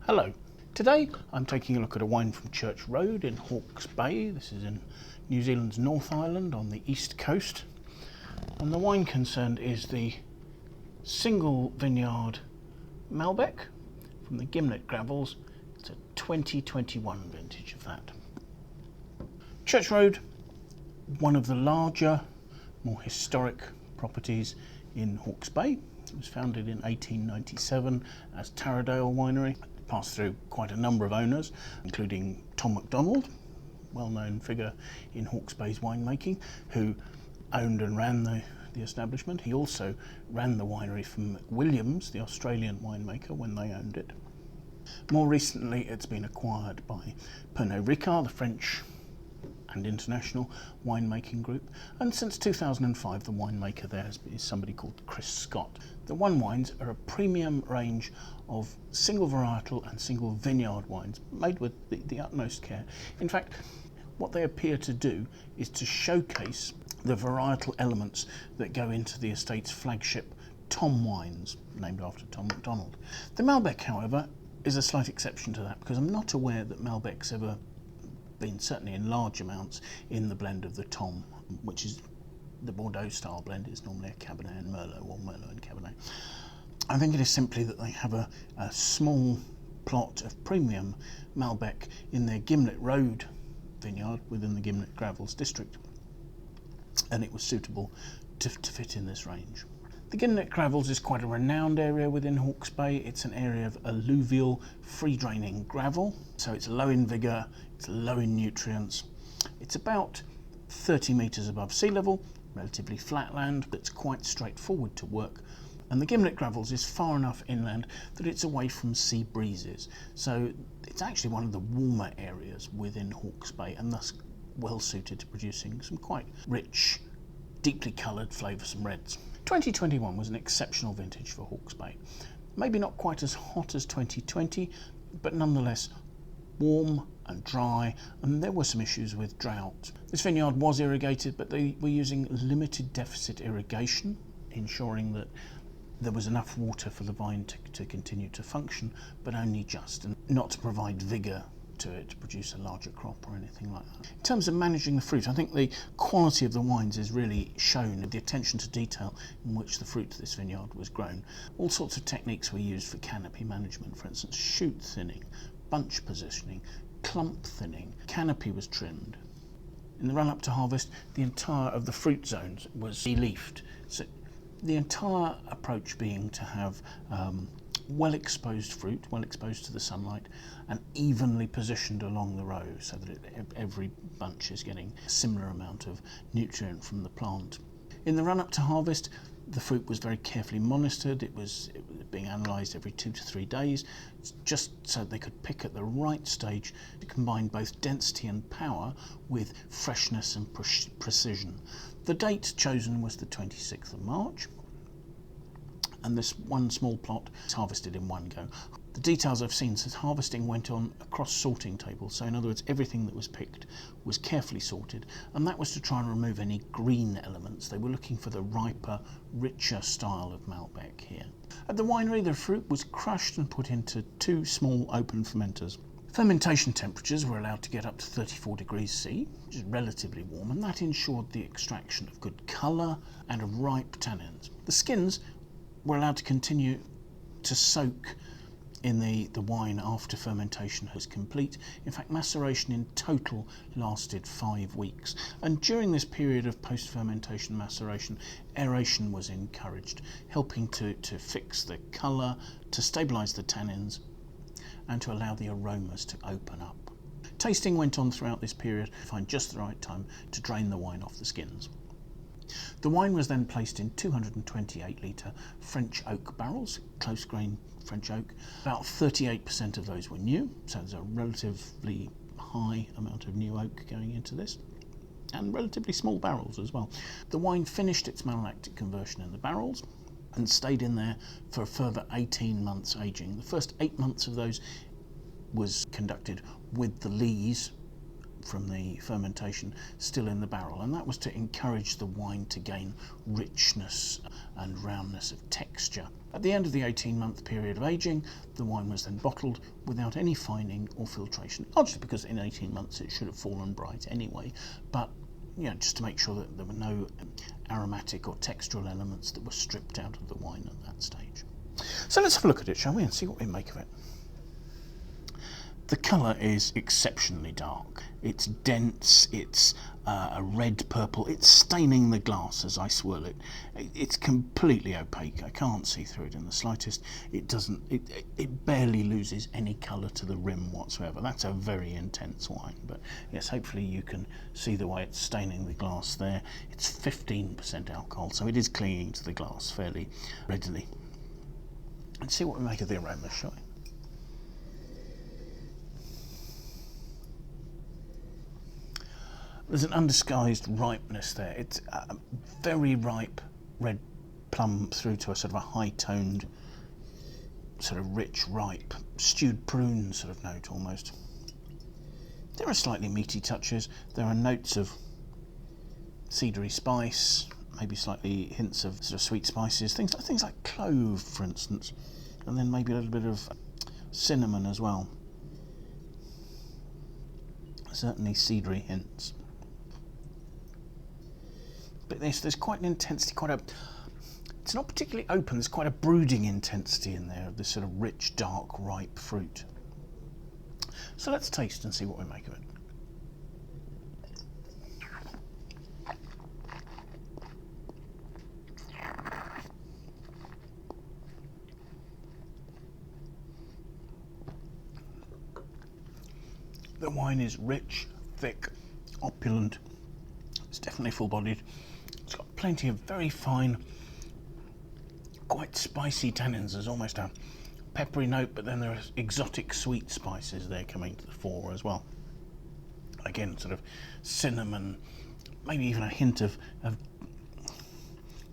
Hello. Today I'm taking a look at a wine from Church Road in Hawke's Bay. This is in New Zealand's North Island on the east coast. And the wine concerned is the single vineyard Malbec from the Gimblett Gravels. It's a 2021 vintage of that. Church Road, one of the larger, more historic properties in Hawke's Bay. It was founded in 1897 as Taradale Winery. It passed through quite a number of owners, including Tom McDonald, well-known figure in Hawke's Bay's winemaking, who owned and ran the establishment. He also ran the winery from McWilliams, the Australian winemaker, when they owned it. More recently, it's been acquired by Pernod Ricard, the French and international winemaking group, and since 2005 the winemaker there is somebody called Chris Scott. The One Wines are a premium range of single varietal and single vineyard wines made with the utmost care. In fact, what they appear to do is to showcase the varietal elements that go into the estate's flagship Tom wines, named after Tom McDonald. The Malbec, however, is a slight exception to that, because I'm not aware that Malbec's ever been, certainly in large amounts, in the blend of the Tom, which is the Bordeaux style blend. Is normally a Cabernet and Merlot, or Merlot and Cabernet. I think it is simply that they have a small plot of premium Malbec in their Gimblett Road Vineyard within the Gimblett Gravels district, and it was suitable to fit in this range. The Gimblett Gravels is quite a renowned area within Hawke's Bay. It's an area of alluvial, free-draining gravel, so it's low in vigour, it's low in nutrients. It's about 30 metres above sea level, relatively flat land that's quite straightforward to work. And the Gimblett Gravels is far enough inland that it's away from sea breezes, so it's actually one of the warmer areas within Hawke's Bay, and thus well suited to producing some quite rich, deeply coloured, flavoursome reds. 2021 was an exceptional vintage for Hawke's Bay. Maybe not quite as hot as 2020, but nonetheless warm and dry, and there were some issues with drought. This vineyard was irrigated, but they were using limited deficit irrigation, ensuring that there was enough water for the vine to continue to function, but only just, and not to provide vigour to it to produce a larger crop or anything like that. In terms of managing the fruit, I think the quality of the wines is really shown in the attention to detail in which the fruit of this vineyard was grown. All sorts of techniques were used for canopy management, for instance shoot thinning, bunch positioning, clump thinning. Canopy was trimmed. In the run-up to harvest, the entire of the fruit zones was de-leafed. So the entire approach being to have well-exposed fruit, well exposed to the sunlight, and evenly positioned along the row, so that every bunch is getting a similar amount of nutrient from the plant. In the run-up to harvest, the fruit was very carefully monitored. It was being analysed every 2 to 3 days, just so they could pick at the right stage to combine both density and power with freshness and precision. The date chosen was the 26th of March, and this one small plot is harvested in one go. The details I've seen says harvesting went on across sorting tables, so in other words everything that was picked was carefully sorted, and that was to try and remove any green elements. They were looking for the riper, richer style of Malbec here. At the winery, the fruit was crushed and put into 2 small open fermenters. Fermentation temperatures were allowed to get up to 34 degrees C, which is relatively warm, and that ensured the extraction of good colour and of ripe tannins. The skins were allowed to continue to soak in the wine after fermentation was complete. In fact, maceration in total lasted 5 weeks, and during this period of post-fermentation maceration, aeration was encouraged, helping to fix the colour, to stabilise the tannins, and to allow the aromas to open up. Tasting went on throughout this period to find just the right time to drain the wine off the skins. The wine was then placed in 228 litre French oak barrels, close grain French oak. About 38% of those were new, so there's a relatively high amount of new oak going into this, and relatively small barrels as well. The wine finished its malolactic conversion in the barrels and stayed in there for a further 18 months aging. The first 8 months of those was conducted with the lees from the fermentation still in the barrel, and that was to encourage the wine to gain richness and roundness of texture. At the end of the 18-month period of aging, the wine was then bottled without any fining or filtration, largely because in 18 months it should have fallen bright anyway, but just to make sure that there were no aromatic or textural elements that were stripped out of the wine at that stage. So let's have a look at it, shall we, and see what we make of it. The colour is exceptionally dark. It's dense, it's a red purple, it's staining the glass as I swirl it. It's completely opaque, I can't see through it in the slightest. It barely loses any colour to the rim whatsoever. That's a very intense wine, but yes, hopefully you can see the way it's staining the glass there. It's 15% alcohol, so it is clinging to the glass fairly readily. Let's see what we make of the aroma, shall we? There's an undisguised ripeness there. It's a very ripe red plum through to a sort of a high-toned, sort of rich, ripe, stewed prune sort of note almost. There are slightly meaty touches. There are notes of cedary spice, maybe slightly hints of sort of sweet spices, things like clove, for instance, and then maybe a little bit of cinnamon as well. Certainly cedary hints. But there's quite an intensity, it's not particularly open, there's quite a brooding intensity in there of this sort of rich, dark, ripe fruit. So let's taste and see what we make of it. The wine is rich, thick, opulent. It's definitely full-bodied. It's got plenty of very fine, quite spicy tannins. There's almost a peppery note, but then there are exotic sweet spices there coming to the fore as well. Again, sort of cinnamon, maybe even a hint of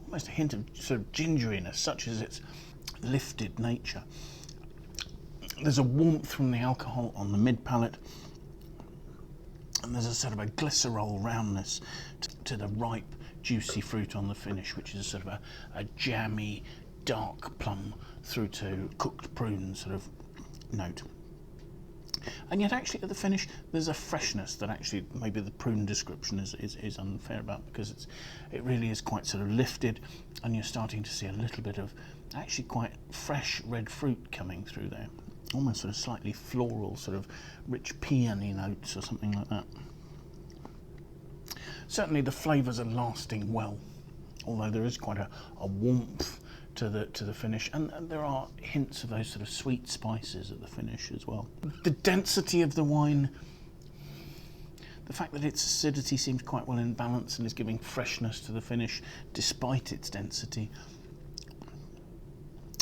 almost a hint of sort of gingeriness, such as its lifted nature. There's a warmth from the alcohol on the mid-palate, and there's a sort of a glycerol roundness to the ripe, juicy fruit on the finish, which is sort of a jammy, dark plum through to cooked prune sort of note. And yet actually at the finish there's a freshness that actually maybe the prune description is unfair about, because it really is quite sort of lifted, and you're starting to see a little bit of actually quite fresh red fruit coming through there. Almost sort of slightly floral, sort of rich peony notes or something like that. Certainly the flavours are lasting well, although there is quite a warmth to the finish, and there are hints of those sort of sweet spices at the finish as well. The density of the wine, the fact that its acidity seems quite well in balance and is giving freshness to the finish despite its density,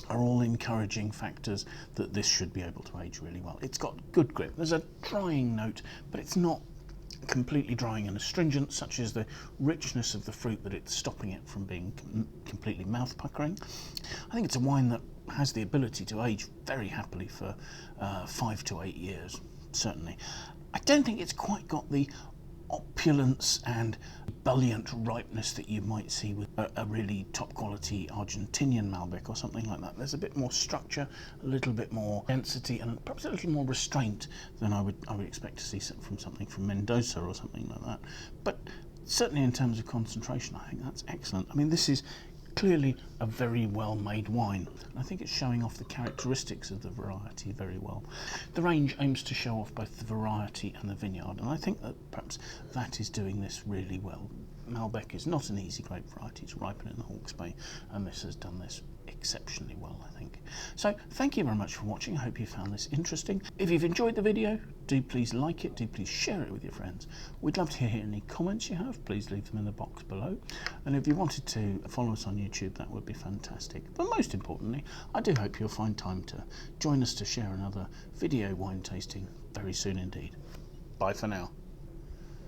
are all encouraging factors that this should be able to age really well. It's got good grip. There's a drying note, but it's not completely drying and astringent, such as the richness of the fruit that it's stopping it from being completely mouth-puckering. I think it's a wine that has the ability to age very happily for 5 to 8 years, certainly. I don't think it's quite got the opulence and ebullient ripeness that you might see with a really top quality Argentinian Malbec or something like that. There's a bit more structure, a little bit more density, and perhaps a little more restraint than I would expect to see from something from Mendoza or something like that. But certainly in terms of concentration, I think that's excellent. I mean, this is clearly a very well made wine. I think it's showing off the characteristics of the variety very well. The range aims to show off both the variety and the vineyard, and I think that perhaps that is doing this really well. Malbec is not an easy grape variety to ripen in the Hawke's Bay, and this has done this exceptionally well, I think. So thank you very much for watching. I hope you found this interesting. If you've enjoyed the video, do please like it, do please share it with your friends. We'd love to hear any comments you have. Please leave them in the box below. And if you wanted to follow us on YouTube, that would be fantastic. But most importantly, I do hope you'll find time to join us to share another video wine tasting very soon indeed. Bye for now.